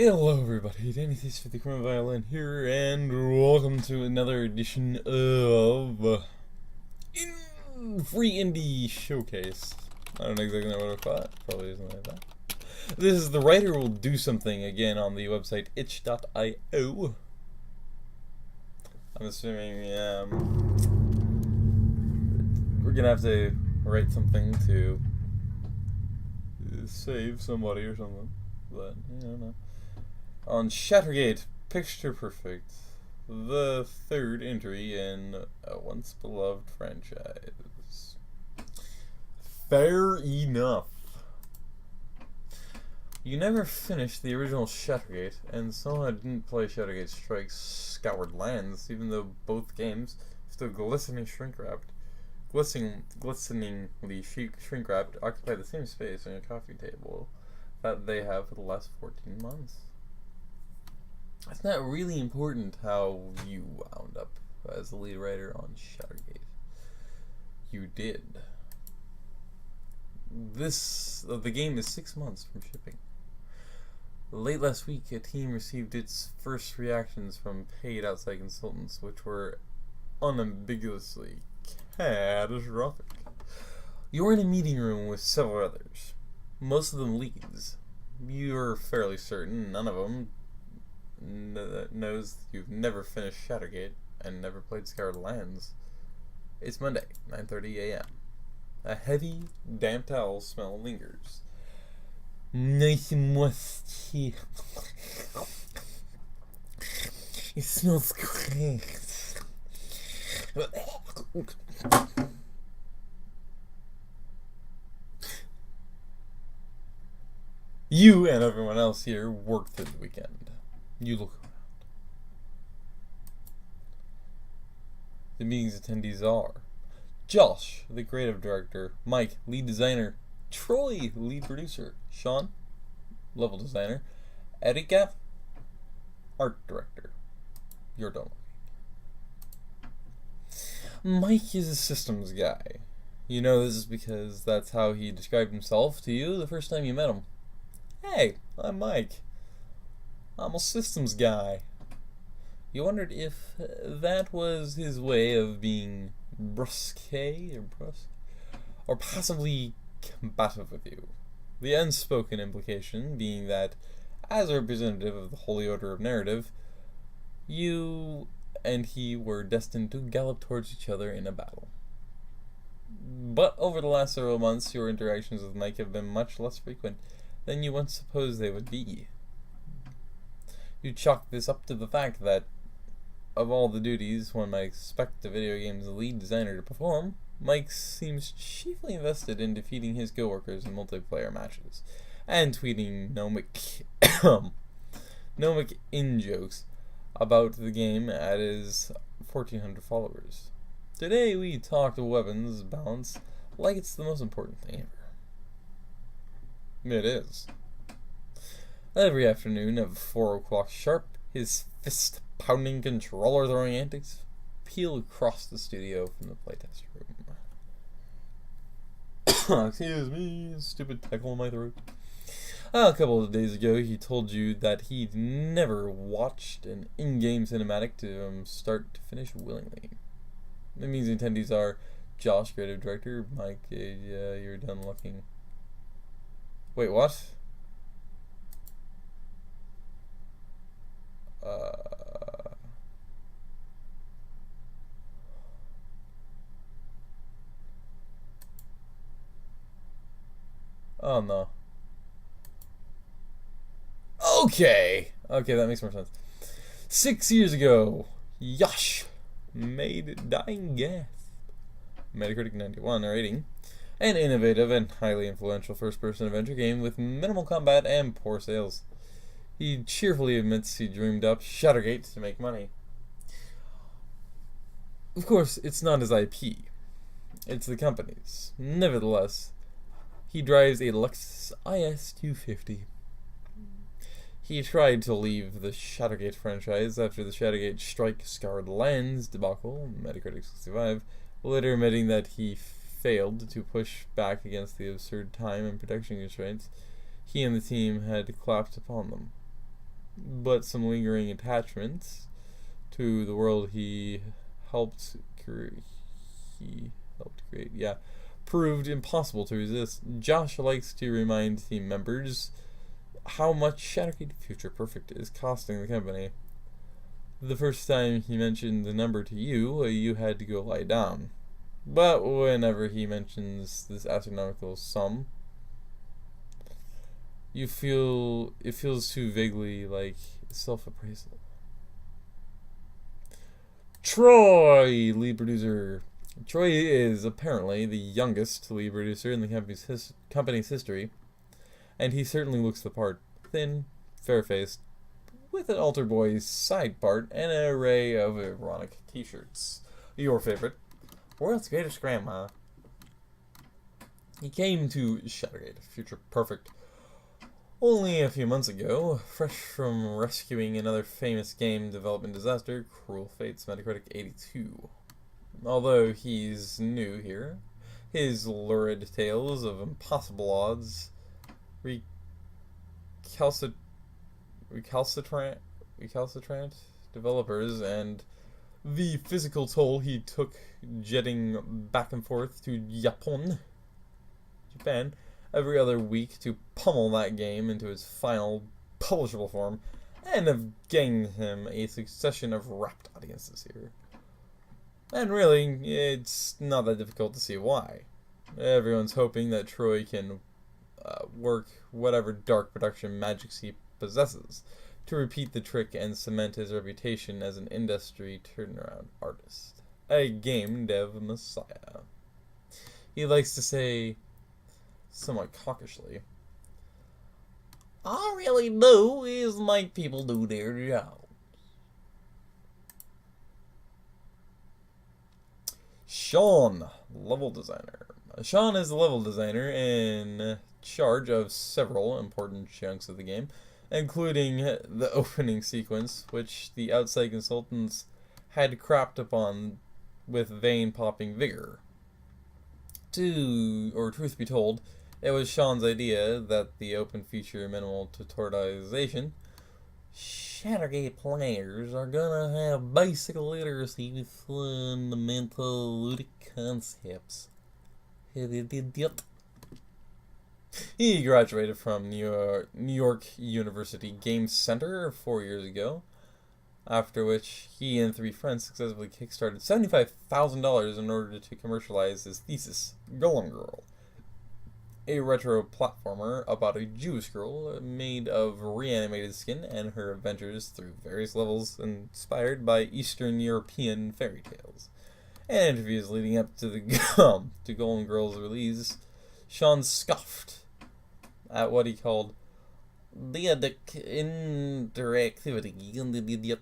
Hello everybody, Danny Thies for TheCriminalViolin here, and welcome to another edition of Free Indie Showcase. I don't exactly know what I thought, probably isn't like that. This is The Writer Will Do Something, again on the website itch.io. I'm assuming we're gonna have to write something to save somebody or something, but you don't know. On Shattergate, Picture Perfect, the third entry in a once beloved franchise. Fair enough. You never finished the original Shattergate, and somehow didn't play Shattergate Strikes Scoured Lands, even though both games, still glisteningly shrink-wrapped, occupy the same space on your coffee table that they have for the last 14 months. It's not really important how you wound up as the lead writer on Shattergate. You did. The game is 6 months from shipping. Late last week, a team received its first reactions from paid outside consultants, which were unambiguously catastrophic. You're in a meeting room with several others, most of them leads. You're fairly certain none of them knows you've never finished Shattergate and never played Scoured Lands. It's Monday, 9:30 a.m. A heavy, damp towel smell lingers. Nice and musty. It smells great. You and everyone else here worked through the weekend. You look around. The meeting's attendees are Josh, the creative director, Mike, lead designer, Troy, lead producer, Sean, level designer, Erika, art director. You're done looking. Mike is a systems guy. You know this is because that's how he described himself to you the first time you met him. Hey, I'm Mike. I'm a systems guy. You wondered if that was his way of being brusque or passively combative with you. The unspoken implication being that, as a representative of the holy order of narrative, you and he were destined to gallop towards each other in a battle. But over the last several months, your interactions with Mike have been much less frequent than you once supposed they would be. You chalk this up to the fact that, of all the duties one might expect a video game's lead designer to perform, Mike seems chiefly invested in defeating his coworkers in multiplayer matches, and tweeting gnomic in-jokes about the game at his 1,400 followers. Today we talked weapons balance like it's the most important thing ever. It is. Every afternoon at 4 o'clock sharp, his fist-pounding, controller-throwing antics peel across the studio from the playtest room. Excuse me, stupid tickle in my throat. A couple of days ago, he told you that he'd never watched an in-game cinematic from start to finish willingly. That means the attendees are Josh, creative director, Mike, you're done looking. Wait, what? Oh no. Okay, that makes more sense. 6 years ago, Yosh made Dying Gasp, Metacritic 91 rating, an innovative and highly influential first-person adventure game with minimal combat and poor sales. He cheerfully admits he dreamed up Shattergate to make money. Of course, it's not his IP. It's the company's. Nevertheless, he drives a Lexus IS 250. He tried to leave the Shattergate franchise after the Shattergate Strike Scoured Lands debacle, Metacritic 65, later admitting that he failed to push back against the absurd time and production constraints he and the team had clapped upon them. but some lingering attachments to the world he helped create. Yeah, proved impossible to resist. Josh likes to remind team members how much Shadowgate Future Perfect is costing the company. The first time he mentioned the number to you, you had to go lie down. But whenever he mentions this astronomical sum, you feel it feels too vaguely like self-appraisal. Troy, lead producer. Troy is apparently the youngest lead producer in the company's history, and he certainly looks the part. Thin, fair-faced, with an altar boy side part and an array of ironic t-shirts. Your favorite, world's greatest grandma. He came to Shadowgate Future Perfect only a few months ago, fresh from rescuing another famous game development disaster, Cruel Fate's Metacritic 82. Although he's new here, his lurid tales of impossible odds, recalcitrant developers, and the physical toll he took jetting back and forth to Japan, every other week to pummel that game into its final publishable form, and have gained him a succession of rapt audiences here. And really, it's not that difficult to see why. Everyone's hoping that Troy can work whatever dark production magics he possesses to repeat the trick and cement his reputation as an industry turnaround artist. A game dev messiah. He likes to say, somewhat cockishly, all I really do is make people do their job. Sean, level designer. Sean is the level designer in charge of several important chunks of the game, including the opening sequence, which the outside consultants had crapped upon with vein-popping vigor. Truth be told, it was Sean's idea that the open feature minimal tutorialization Shadowgate players are gonna have basic literacy with fundamental ludic concepts. He graduated from New York University Game Center 4 years ago, after which he and 3 friends successfully kickstarted $75,000 in order to commercialize his thesis, Golem Girl, a retro platformer about a Jewish girl made of reanimated skin and her adventures through various levels inspired by Eastern European fairy tales. In interviews leading up to the to Golem Girl's release, Sean scoffed at what he called the interactivity,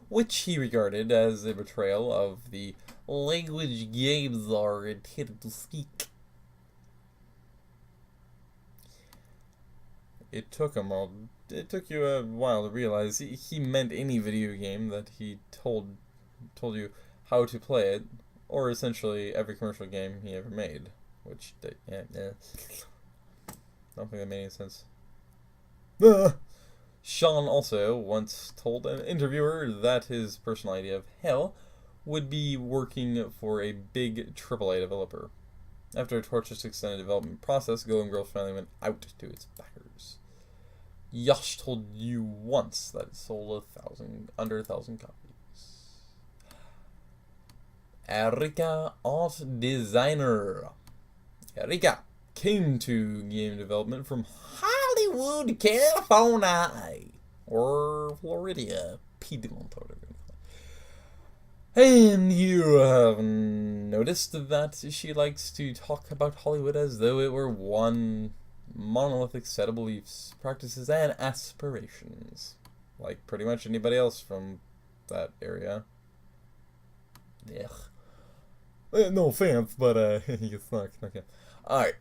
which he regarded as a betrayal of the language games are intended to speak. It took you a while to realize he meant any video game that he told you how to play it, or essentially every commercial game he ever made, which I don't think that made any sense. Sean also once told an interviewer that his personal idea of hell would be working for a big AAA developer. After a torturous extended development process, Golem Girl finally went out to its backers. Yash told you once that it sold under 1,000 copies. Erika, art designer. Erika came to game development from Hollywood, California, or Florida, Piedmont. And you have noticed that she likes to talk about Hollywood as though it were one monolithic set of beliefs, practices, and aspirations, like pretty much anybody else from that area. Ugh. No offense, but it's not okay. Alright,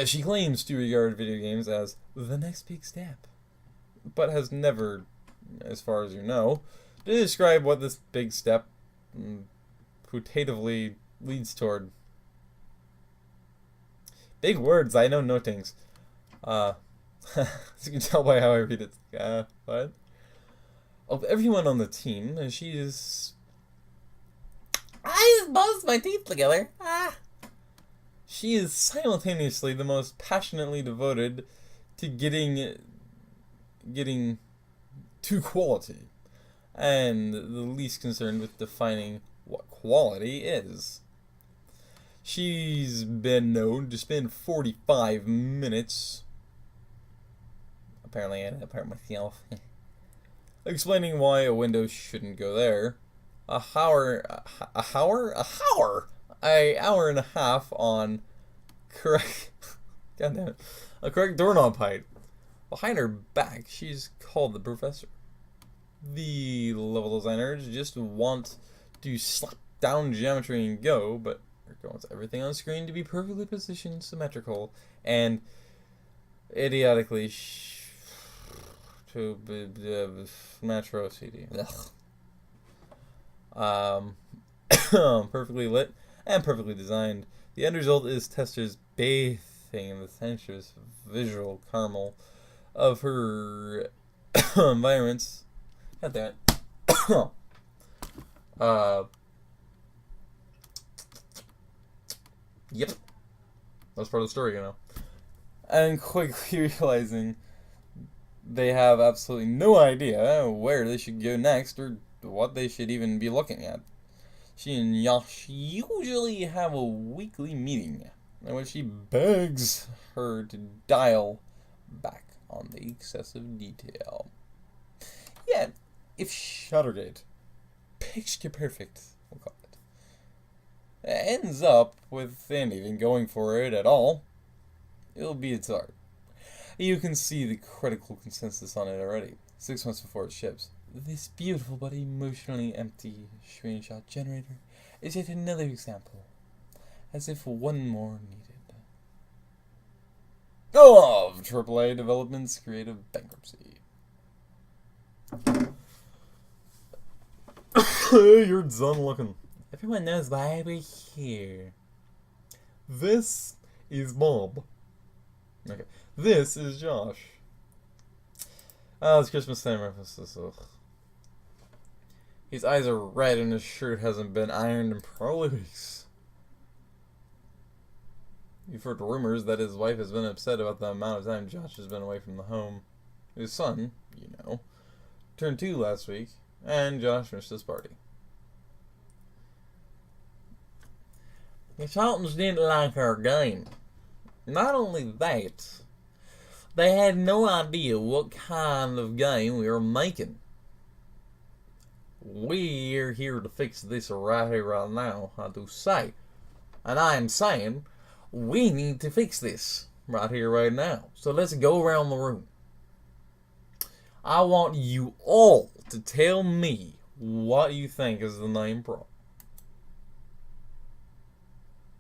she claims to regard video games as the next big step, but has never, as far as you know, to describe what this big step putatively leads toward. Big words, I know no things. As you can tell by how I read it. What? of everyone on the team, she is... I just buzzed my teeth together. She is simultaneously the most passionately devoted to getting to quality, and the least concerned with defining what quality is. She's been known to spend 45 minutes, apparently I had to part myself, explaining why a window shouldn't go there. An hour and a half on correct, god damn it, a correct doorknob height. Behind her back, she's called the professor. The level designers just want to slap down geometry and go, but Erica wants everything on screen to be perfectly positioned, symmetrical, and idiotically to natural CD. Perfectly lit and perfectly designed. The end result is testers bathing in the sensuous visual caramel of her environments. God damn it. Yep. That's part of the story, you know. And quickly realizing they have absolutely no idea where they should go next or what they should even be looking at. She and Yash usually have a weekly meeting in which she begs her to dial back on the excessive detail. Yet, if Shuttergate, picture perfect, we'll call it, ends up with anything going for it at all, it'll be its art. You can see the critical consensus on it already, 6 months before it ships. This beautiful but emotionally empty screenshot generator is yet another example, as if one more needed, of AAA development's creative bankruptcy. You're done looking. Everyone knows why we're here. This is Bob. Okay. This is Josh. Oh, it's Christmas time references. His eyes are red and his shirt hasn't been ironed in probably weeks. You've heard rumors that his wife has been upset about the amount of time Josh has been away from the home. His son, you know, turned 2 last week, and Josh missed his party. The Sultans didn't like our game. Not only that, they had no idea what kind of game we were making. We're here to fix this right here, right now, I do say. And I am saying, we need to fix this right here, right now. So let's go around the room. I want you all to tell me what you think is the main problem.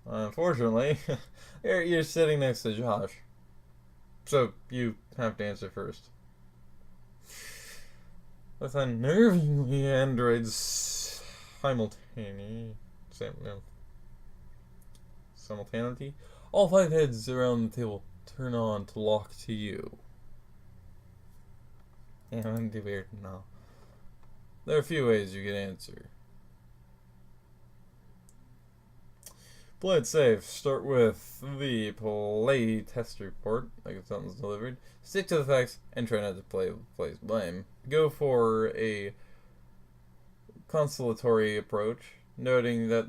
Unfortunately, you're sitting next to Josh. So you have to answer first. With unnervingly androids simultaneity, all 5 heads around the table turn on to lock to you. Yeah, I'm too weird now. There are a few ways you can answer. Play it safe. Start with the play test report, like if something's delivered. Stick to the facts and try not to place blame. Go for a consolatory approach, noting that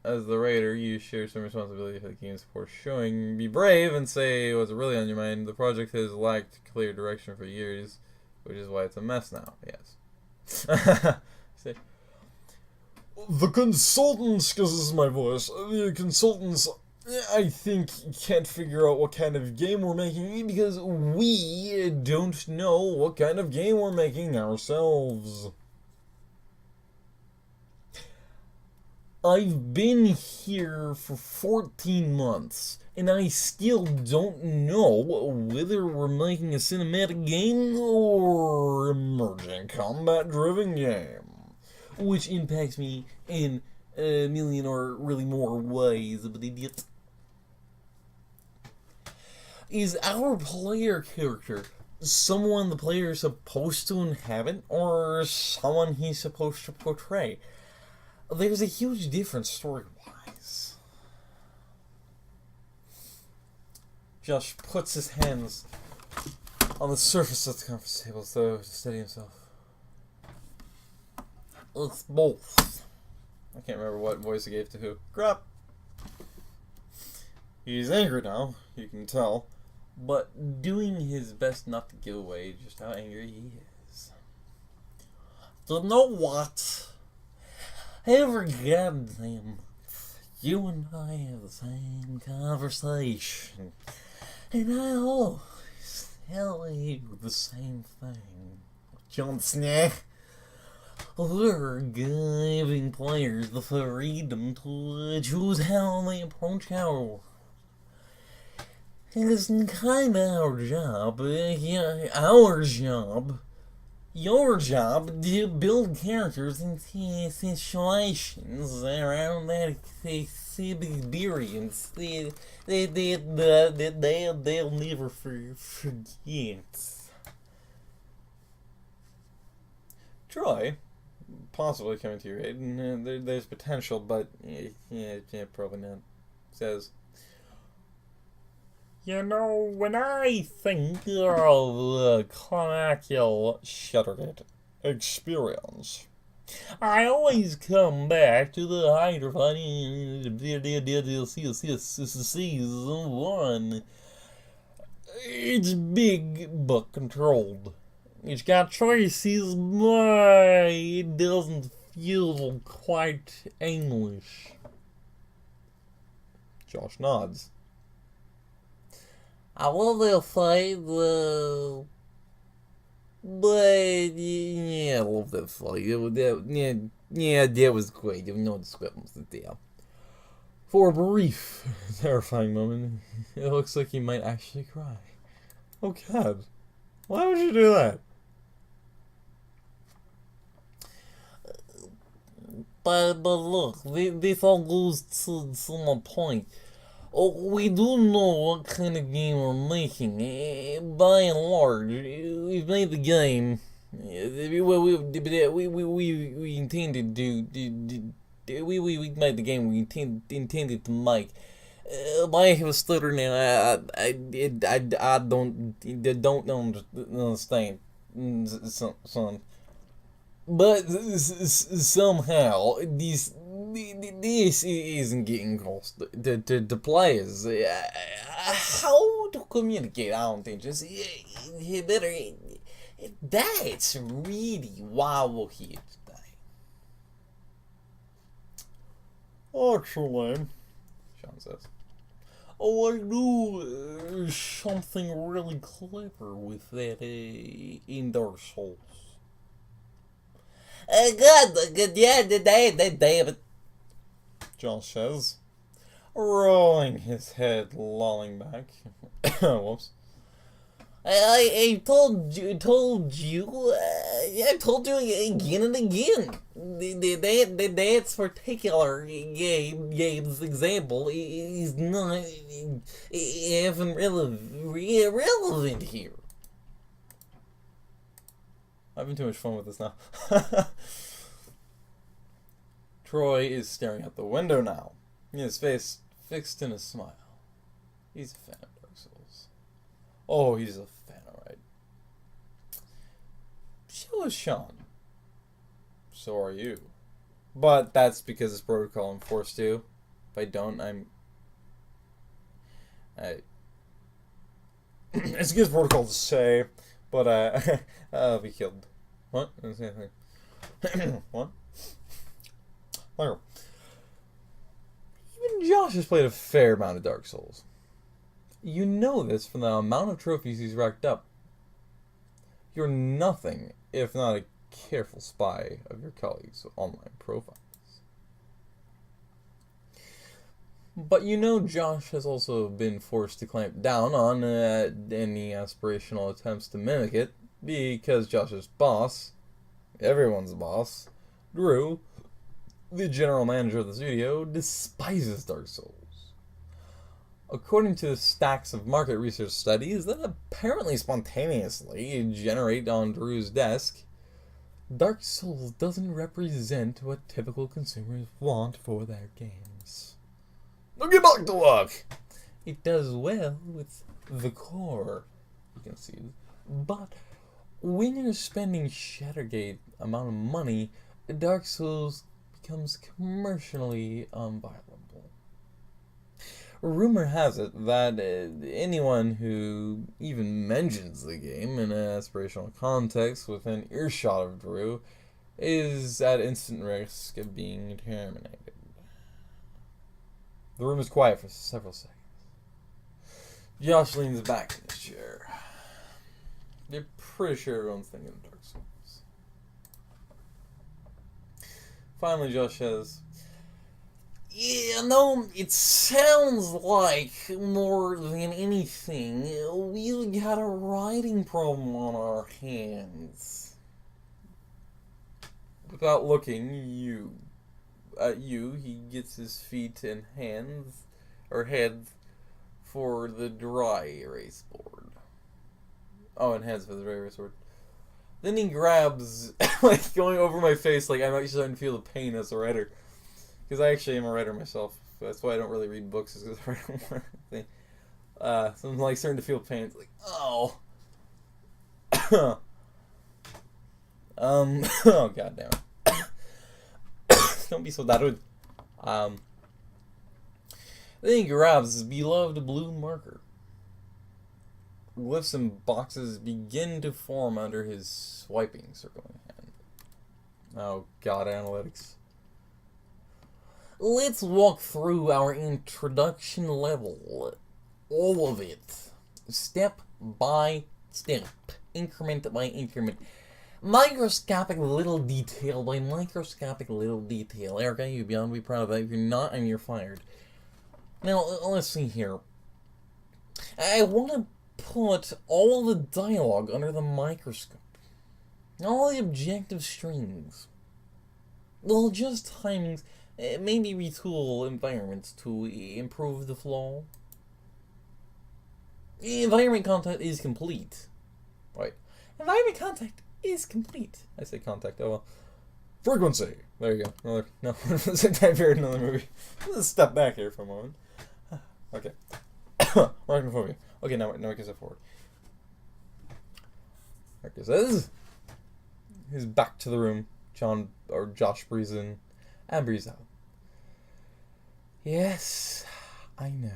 as the writer, you share some responsibility for the game's poor showing. Be brave and say what's really on your mind. The project has lacked clear direction for years, which is why it's a mess now. Yes. Say, the consultants, because this is my voice, the consultants, I think, can't figure out what kind of game we're making because we don't know what kind of game we're making ourselves. I've been here for 14 months, and I still don't know whether we're making a cinematic game or emerging combat-driven game. Which impacts me in a million or really more ways, but idiot. Is our player character someone the player is supposed to inhabit or someone he's supposed to portray. There's a huge difference story-wise. Josh puts his hands on the surface of the conference table as though to steady himself. It's both. I can't remember what voice he gave to who. Grop! He's angry now, you can tell, but doing his best not to give away just how angry he is. You know what? Every goddamn you and I have the same conversation, and I always tell you the same thing. Jon Snow. We're giving players the freedom to choose how they approach our world. It's kind of our job, your job, to build characters and situations around that experience that they'll never forget. Troy, possibly coming to your aid, and there's potential, but probably not, says, you know, when I think of the colloquial Shuttergate experience, I always come back to the Hydra fighting season 1. It's big but controlled. It's got choices, but it doesn't feel quite English. Josh nods. I love that fight, but yeah, I love that fight. That was great. There was no discrepancy there. For a brief, terrifying moment, it looks like he might actually cry. Oh God, why would you do that? But look, this all goes to my point. We do know what kind of game we're making. By and large, we've made the game. We intended to. We made the game we intended to make. I have a stutter now. I don't understand, son. But somehow this isn't getting across to players. How to communicate? I don't think just better. That's really why we're here today. Actually, Sean says, I do something really clever with that in Dark Souls. Good, yeah, damn it, John says, rolling his head, lolling back. Whoops. I told you again and again. That's particular game's example is not even relevant here. I'm having too much fun with this now. Troy is staring out the window now, his face fixed in a smile. He's a fan of Dark Souls. Oh, he's a fan, alright. So is Sean. So are you. But that's because it's protocol I'm forced to. If I don't, it's against protocol to say, but I'll be killed. What? What? Whatever. Even Josh has played a fair amount of Dark Souls. You know this from the amount of trophies he's racked up. You're nothing if not a careful spy of your colleagues' online profiles. But you know Josh has also been forced to clamp down on any aspirational attempts to mimic it, because Josh's boss, everyone's boss, Drew, the general manager of the studio, despises Dark Souls. According to stacks of market research studies that apparently spontaneously generate on Drew's desk, Dark Souls doesn't represent what typical consumers want for their games. Now get back to work! It does well with the core, you can see, but when you're spending Shattergate amount of money, Dark Souls becomes commercially unviable. Rumor has it that anyone who even mentions the game in an aspirational context within earshot of Drew is at instant risk of being terminated. The room is quiet for several seconds. Josh leans back in his chair. You're pretty sure everyone's thinking of Dark Souls. Finally, Josh says, "Yeah, no, it sounds like more than anything, we've got a writing problem on our hands." Without looking at you, he gets his feet and hands, or head, for the dry erase board. Oh, and hands for the dry erase board. Then he grabs, like, going over my face, like I'm actually starting to feel the pain as a writer. Because I actually am a writer myself. That's why I don't really read books, is because I don't want anything. So I'm, like, starting to feel pain. It's like, oh. Oh, goddamn. Don't be so that rude. Then he grabs his beloved blue marker. Glyphs and boxes begin to form under his swiping circling hand. Oh god, analytics. Let's walk through our introduction level. All of it. Step by step. Increment by increment. Microscopic little detail by microscopic little detail. Erica, you'd be on to be proud of that. If you're not, and you're fired. Now, let's see here. I want to put all the dialogue under the microscope. All the objective strings. Well, just timings. Maybe retool environments to improve the flow. Environment content is complete. Right. Environment content is complete. I say contact, oh well. Frequency. There you go. Same time period, another movie. Let's step back here for a moment. Okay. Arachnophobia. Okay, now we can step forward. Arca says, he's back to the room. Josh breathes in and breathes out. Yes, I know.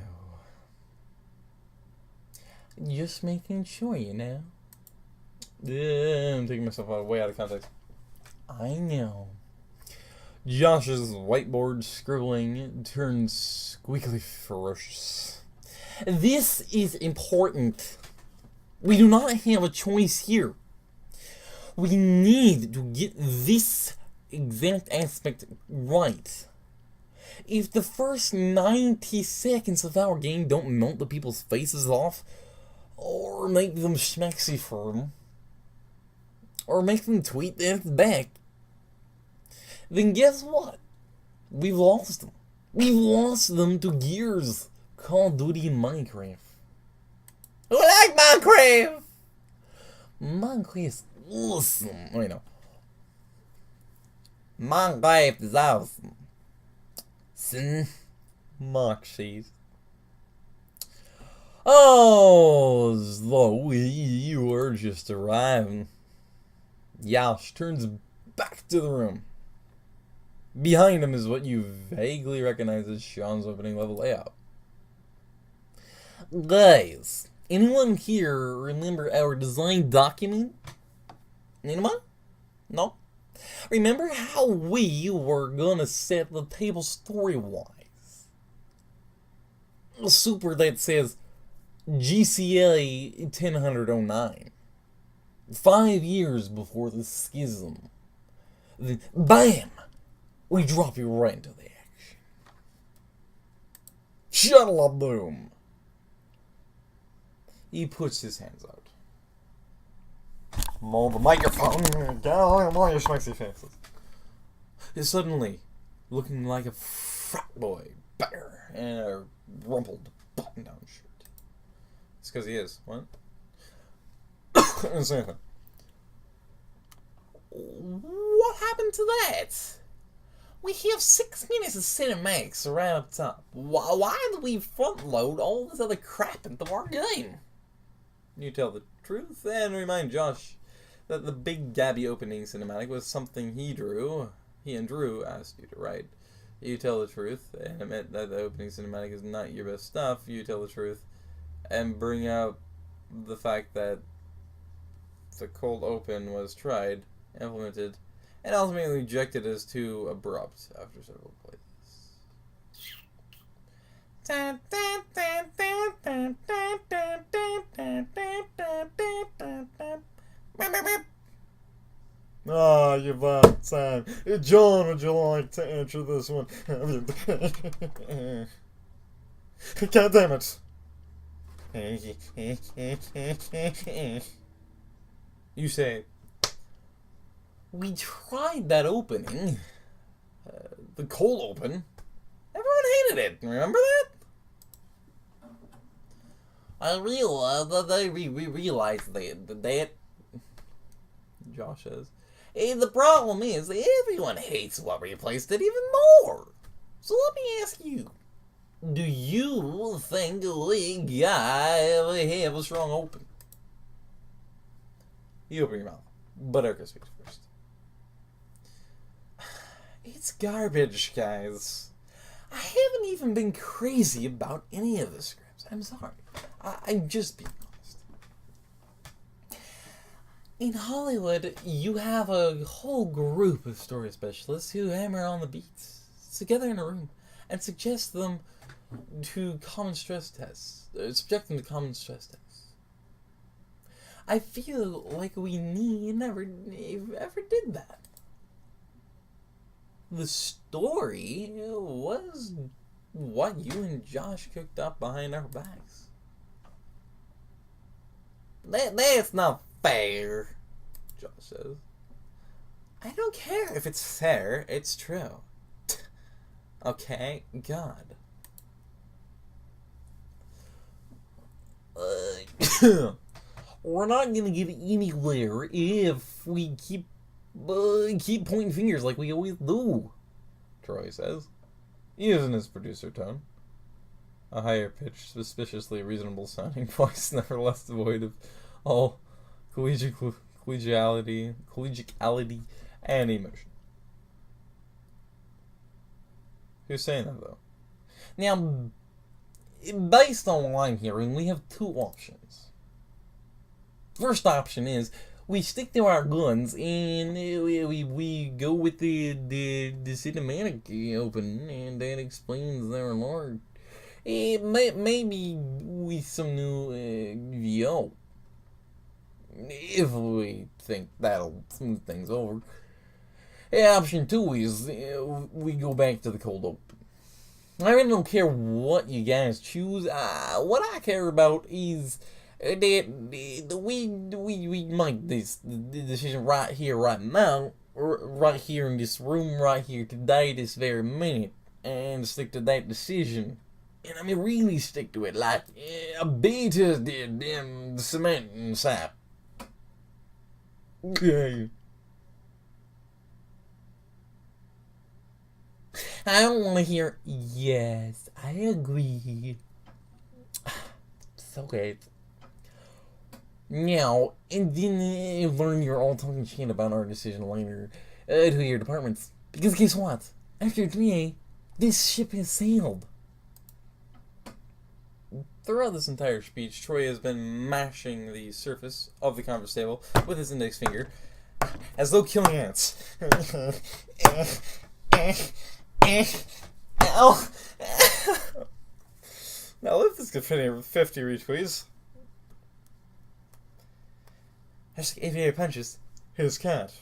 Just making sure, you know. I'm taking myself way out of context. I know. Josh's whiteboard scribbling turns squeakily ferocious. This is important. We do not have a choice here. We need to get this exact aspect right. If the first 90 seconds of our game don't melt the people's faces off, or make them schmexy for them, or make them tweet that back, then guess what? We've lost them. We've lost them to Gears, Call of Duty, and Minecraft. Who like Minecraft? Minecraft is awesome. Wait, no. Minecraft is awesome. Sin. Moxies. Oh, Zoe, you were just arriving. Yash turns back to the room. Behind him is what you vaguely recognize as Sean's opening level layout. Guys, anyone here remember our design document? Anyone? No? Remember how we were gonna set the table story-wise? Super that says GCA 1009. 5 years before the schism. Then, BAM! We drop you right into the action. Shuttle-a-boom! He puts his hands out. Mold the microphone. Get all your schmexy faces. Is suddenly looking like a frat boy. Better and rumpled. button-down shirt. It's because he is. What? What happened to that? We have 6 minutes of cinematics right up top. Why do we front load all this other crap into our game? You tell the truth and remind Josh that the big Gabby opening cinematic was something he drew. He and Drew asked you to write. You tell the truth and admit that the opening cinematic is not your best stuff. You tell the truth and bring up the fact that the cold open was tried, implemented, and ultimately rejected as too abrupt after several plays. Ah, you've had time. John, would you like to answer this one? God damn it. You say, we tried that opening, the cold open. Everyone hated it. Remember that? I realized that they realized that. Josh says, the problem is that everyone hates what replaced it even more. So let me ask you, do you think we gotta have a strong open? You open your mouth, but Erica speaks first. It's garbage, guys. I haven't even been crazy about any of the scripts. I'm sorry. I'm just being honest. In Hollywood, you have a whole group of story specialists who hammer on the beats together in a room and suggest them to common stress tests. Subject them to common stress tests. I feel like we never did that. The story was what you and Josh cooked up behind our backs. That's not fair, Josh says. I don't care if it's fair, it's true. Okay, God. We're not gonna get anywhere if we keep pointing fingers like we always do, Troy says, using his producer tone. A higher pitched, suspiciously reasonable sounding voice, nevertheless devoid of all collegiality, and emotion. Who's saying that, though? Now, based on what I'm hearing, we have 2 options. First option is we stick to our guns and we go with the cinematic open, and that explains their lore. Maybe with some new VO, if we think that'll smooth things over. Option 2 is we go back to the cold open. I really don't care what you guys choose. What I care about is that we make this decision right here, right now, right here in this room, right here today, this very minute, and stick to that decision. And I mean, really stick to it, like a beta did in cement and sap. Okay. I don't want to hear, yes, I agree. It's okay. Now, and then learn your all talking shit about our decision later to your departments. Because guess what? After today, this ship has sailed. Throughout this entire speech, Troy has been mashing the surface of the conference table with his index finger, as though killing ants. Ow. Now, if this could fit 50 retweets. Hashtag 88 punches. His cat.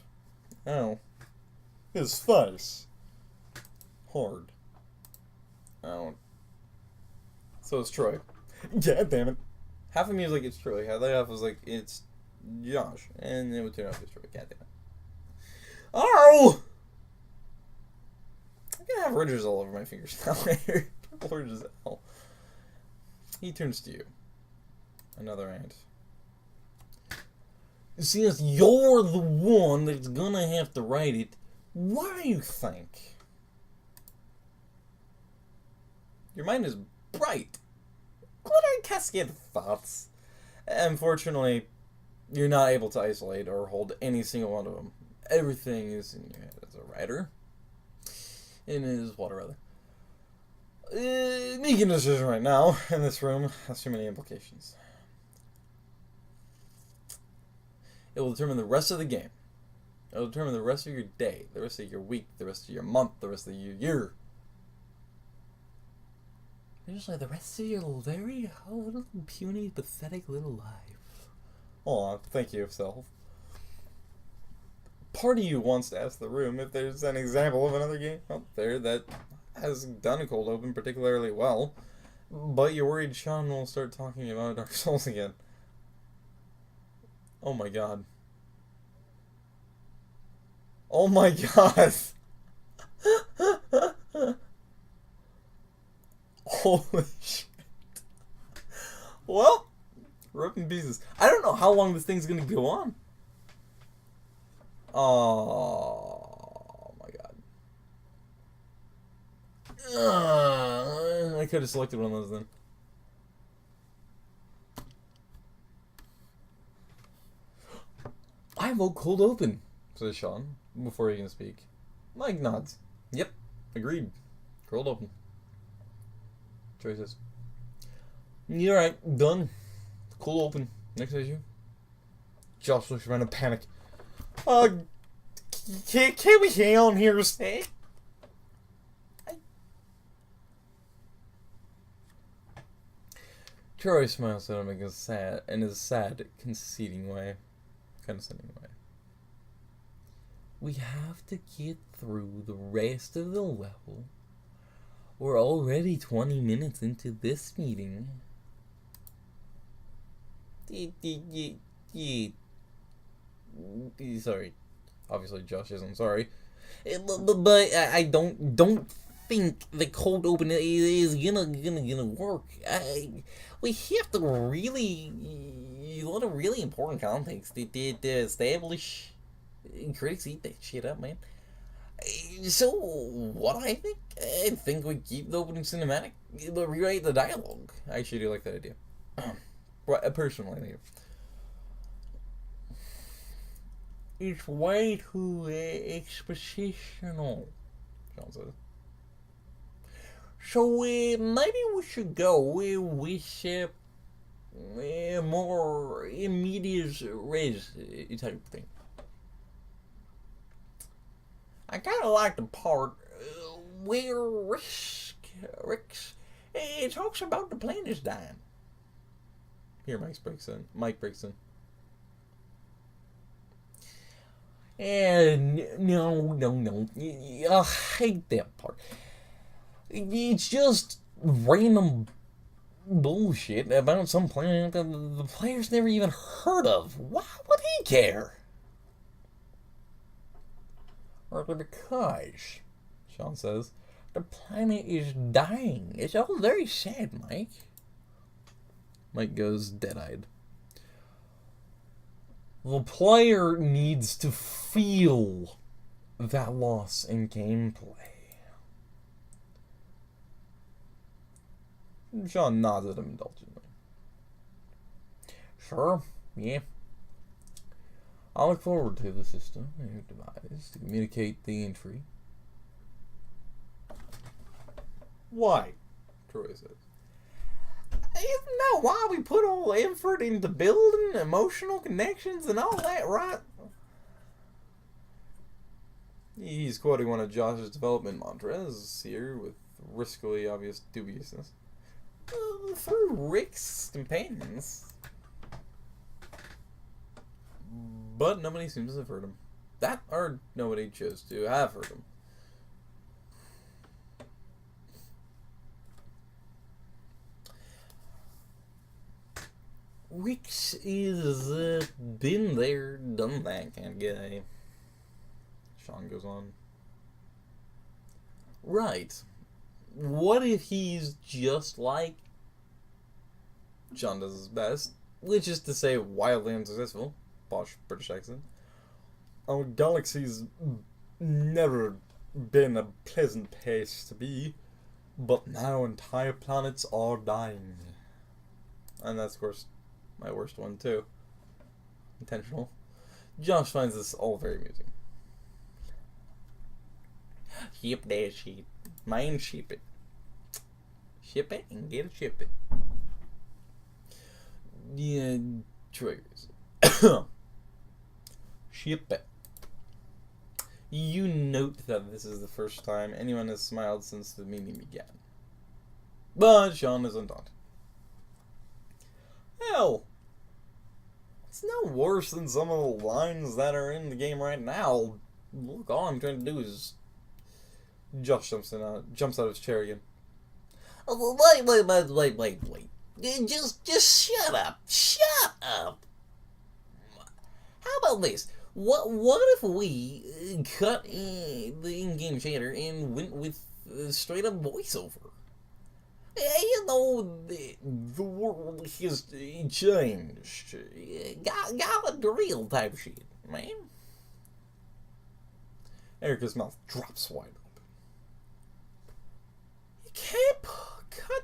Ow. His face. Hard. Ow. So it's Troy. God damn it. Half of me was like, it's Troy. The other half was like, it's Josh. And then we turned out it's Troy. God damn it. Oh! I'm gonna have ridges all over my fingers now later. Ridges as hell. He turns to you. Another ant. Since you're the one that's gonna have to write it, what do you think? Your mind is bright. Glittering cascade of thoughts. Unfortunately, you're not able to isolate or hold any single one of them. Everything is in your head as a writer. In his water, rather. Making a decision right now in this room has too many implications. It will determine the rest of the game. It will determine the rest of your day, the rest of your week, the rest of your month, the rest of your year. Just like the rest of your very little puny, pathetic little life. Aw, thank you, self. Part of you wants to ask the room if there's an example of another game out there that has done a cold open particularly well, but you're worried Sean will start talking about Dark Souls again. Oh my god. Oh my god! Holy shit. Well, rip in pieces. I don't know how long this thing's gonna go on. Oh my god. I could have selected one of those then. I vote cold open, says Sean, before he can speak. Mike nods. Yep, agreed. Cold open. Troy says, "You're right, done. Cold open. Next issue." Josh looks around in panic. Can we hang on here a sec? Troy smiles at him in a sad, condescending way. We have to get through the rest of the level. We're already 20 minutes into this meeting. Sorry. Obviously, Josh isn't sorry. But I don't think the cold open is gonna work. We have to really, a lot of really important context to establish. Critics eat that shit up, man. So, what I think we keep the opening cinematic, but rewrite the dialogue. I actually do like that idea. Personally, it's way too expositional, Sean says. So, maybe we should go with more immediate res type of thing. I kind of like the part where Rix talks about the planet is dying. Here, Mike breaks in. And no. I hate that part. It's just random bullshit about some planet that the player's never even heard of. Why would he care? Or because, Sean says, the planet is dying. It's all very sad, Mike. Mike goes dead-eyed. The player needs to feel that loss in gameplay. Sean nods at him indulgently. Sure, yeah. I look forward to the system you've devised to communicate the entry. Why? Troy says. Isn't that why we put all the effort into building emotional connections and all that, right? He's quoting one of Josh's development mantras here with riskily obvious dubiousness. Through Rick's companions. But nobody seems to have heard him. Or nobody chose to have heard him. Rick's is been there, done that kind of guy. Sean goes on. Right. What if he's just like John does his best, which is to say wildly unsuccessful. Posh British accent. Our galaxy's never been a pleasant place to be, but now entire planets are dying. And that's, of course, my worst one, too. Intentional. Josh finds this all very amusing. Ship that shit. Mine ship it. Ship it and get it ship it. Yeah, triggers. Ship it. You note that this is the first time anyone has smiled since the meeting began. But Sean is undaunted. Hell, it's no worse than some of the lines that are in the game right now. Look, all I'm trying to do is... Josh jumps out of his chair again. Wait. Just shut up. Shut up. How about this? What if we cut the in-game shader and went with straight up voiceover? You know, the world has changed. Got the real type shit, man. Erica's mouth drops wide open. You can't cut.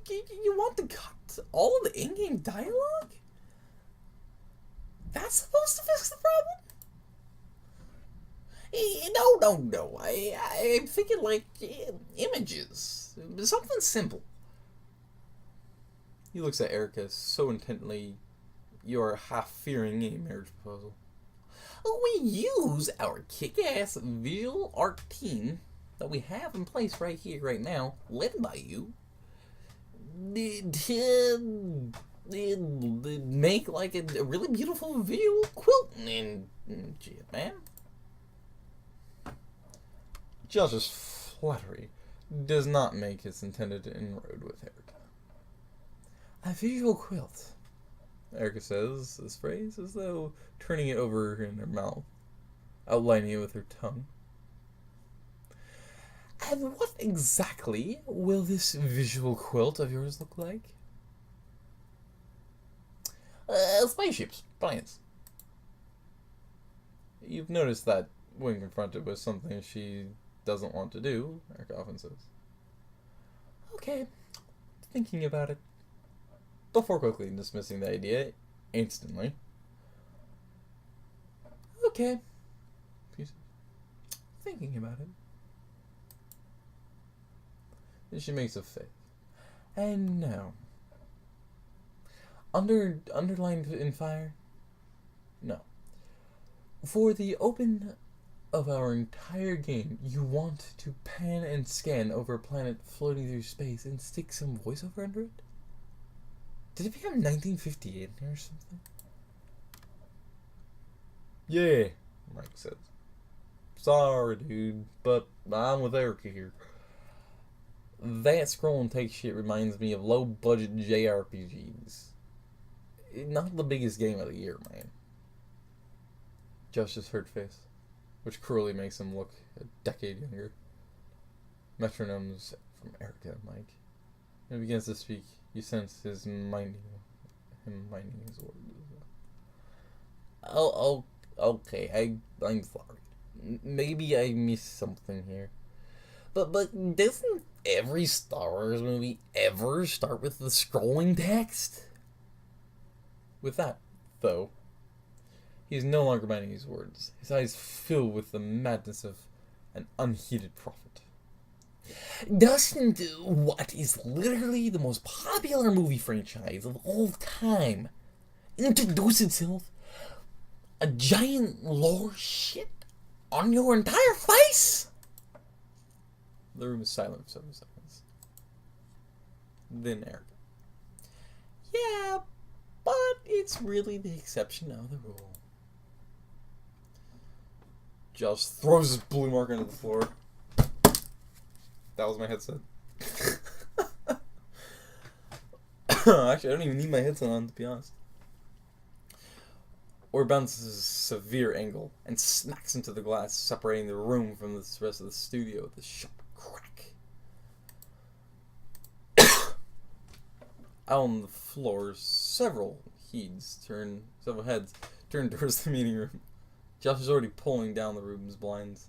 You want to cut all of the in-game dialogue? That's supposed to fix the problem? No. I'm thinking like images. Something simple. He looks at Erica so intently, you are half fearing a marriage proposal. We use our kick-ass visual art team that we have in place right here, right now, led by you, to make like a really beautiful visual quilt and shit, man. Josh's flattery does not make his intended inroad with Erica. A visual quilt, Erica says this phrase as though turning it over in her mouth, outlining it with her tongue. And what exactly will this visual quilt of yours look like? Spaceships, planes. You've noticed that when confronted with something she doesn't want to do, Erica often says, "Okay, thinking about it," before quickly dismissing the idea instantly. "Okay," she says, "thinking about it." Then she makes a face. "And no. Underlined in fire? No. For the open of our entire game, you want to pan and scan over a planet floating through space and stick some voiceover under it? Did it become 1958 in here or something?" "Yeah," Mike says. "Sorry, dude, but I'm with Erica here. That scroll and take shit reminds me of low-budget JRPGs. Not the biggest game of the year, man." Josh's hurt face, which cruelly makes him look a decade younger. Metronomes from Erica and Mike. When he begins to speak, you sense him minding his words. Oh, okay, I'm sorry. Maybe I missed something here. But doesn't every Star Wars movie ever start with the scrolling text? With that, though, he is no longer minding his words. His eyes fill with the madness of an unheeded prophet. Doesn't what is literally the most popular movie franchise of all time introduce itself a giant lore shit on your entire face? The room is silent for several seconds. Then Erica. "Yeah, but it's really the exception of the rule." Josh throws his blue marker into the floor. That was my headset. Actually, I don't even need my headset on, to be honest. Or bounces a severe angle and smacks into the glass, separating the room from the rest of the studio with a sharp crack. Out on the floor, several heads turn towards the meeting room. Josh is already pulling down the room's blinds.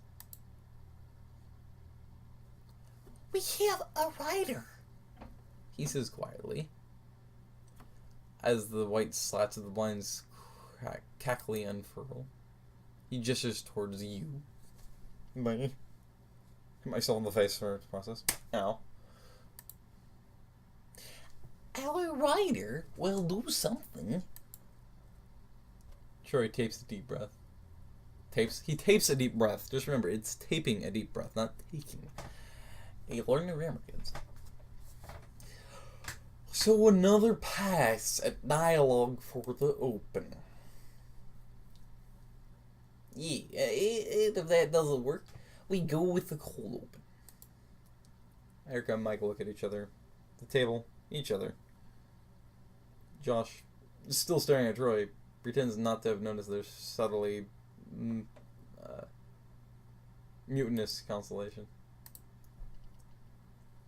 We have a rider, he says quietly, as the white slats of the blinds cackly unfurl. He gestures towards you. Me. Hit myself in the face for the process. Ow. our rider will do something. Troy tapes a deep breath. He tapes a deep breath. Just remember, it's taping a deep breath, not taking. You learn the grammar, kids. So another pass at dialogue for the open. Yeah, if that doesn't work, we go with the cold open. Erica and Michael look at each other. The table, each other. Josh, still staring at Troy, pretends not to have noticed their subtly mutinous constellation.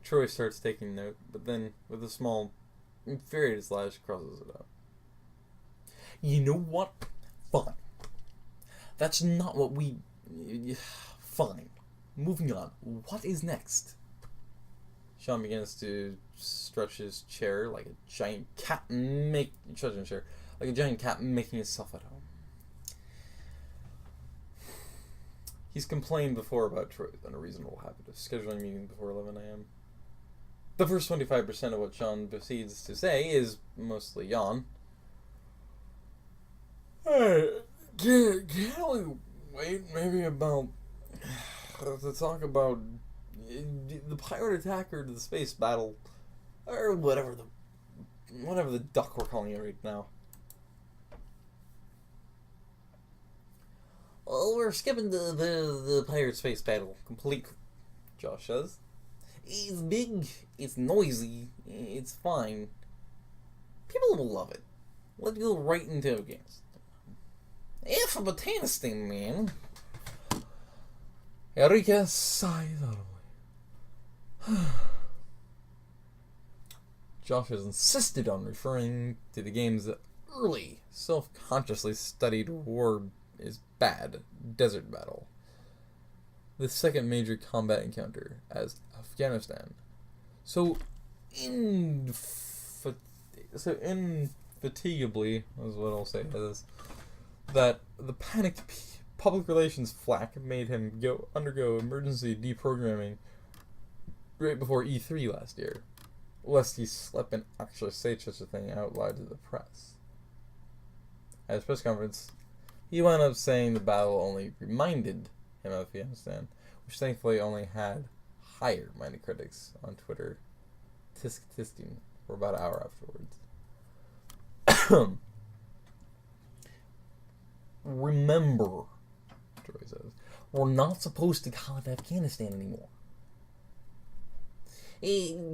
Troy starts taking note, but then, with a small, infuriated slash, crosses it out. You know what? Fine. That's not what we... Fine. Moving on. What is next? Sean begins to stretch his chair like a giant cat making itself at home. He's complained before about Troy's unreasonable habit of scheduling meetings before 11 a.m. The first 25% of what Sean proceeds to say is mostly yawn. Hey, can't we wait maybe about to talk about the pirate attack or the space battle or whatever the duck we're calling it right now? Well, we're skipping the pirate space battle completely, Josh says. It's big, it's noisy, it's fine. People will love it. Let's go right into games. If Afghanistan, man. Enrique sighs audibly. Josh has insisted on referring to the game's early, self-consciously studied war is bad desert battle. The second major combat encounter as Afghanistan. So indefatigably, is what I'll say, is that the panicked public relations flack made him undergo emergency deprogramming right before E3 last year, lest he slip and actually say such a thing out loud to the press. At his press conference, he wound up saying the battle only reminded him of Afghanistan, which thankfully only had higher-minded critics on Twitter tisk-tisking for about an hour afterwards. Remember, Troy says, we're not supposed to call it Afghanistan anymore.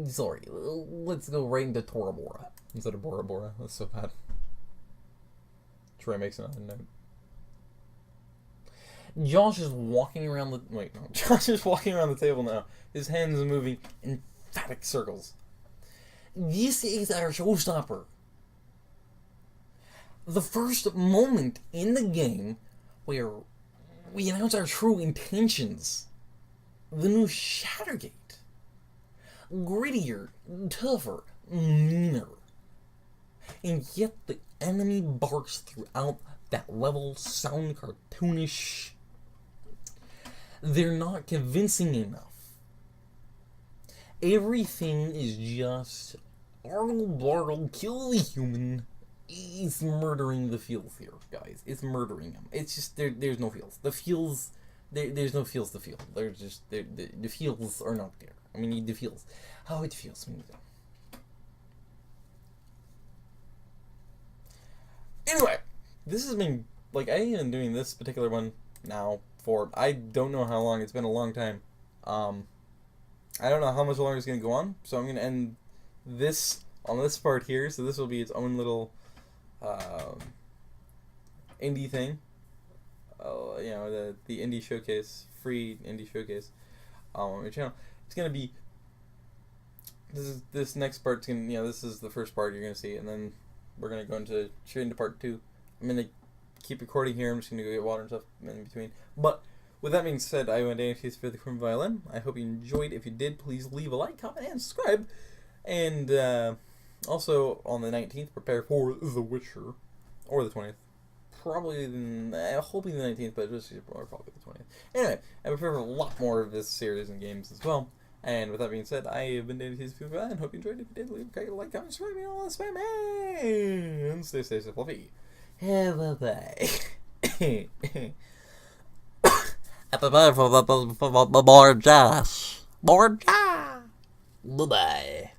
Sorry, let's go right into Tora Bora. Instead of Bora Bora. That's so bad. Troy makes another note. Josh is walking around the... Wait, no. Josh is walking around the table now. His hands are moving in emphatic circles. This is our showstopper. The first moment in the game where we announce our true intentions. The new Shattergate. Grittier, tougher, meaner. And yet the enemy barks throughout that level, sound cartoonish. They're not convincing enough. Everything is just argle bargle, kill the human. It's murdering the feels here, guys. It's murdering them. It's just there's no feels. The feels there's no feels to feel. There's just the feels are not there. I mean the feels. How it feels when you do. Anyway, this has been like I ain't even doing this particular one now for I don't know how long. It's been a long time. I don't know how much longer it's gonna go on, so I'm gonna end this on this part here. So this will be its own little indie thing. You know, the indie showcase, free indie showcase on my channel. It's gonna be this next part's gonna, this is the first part you're gonna see, and then we're gonna go straight into part 2. I'm gonna keep recording here. I'm just gonna go get water and stuff in between. But with that being said, I went down to for the Criminal Violin. I hope you enjoyed. If you did, please leave a like, comment, and subscribe. And also on the 19th, prepare for The Witcher, or the 20th. Probably, hoping the 19th, but just probably the 20th. Anyway, I prepare for a lot more of this series and games as well. And with that being said, I have been David Hughes and hope you enjoyed it. If you did, leave a like, comment, subscribe, and all that spam, and stay safe, fluffy. Bye-bye. More Josh. More Josh. Bye-bye.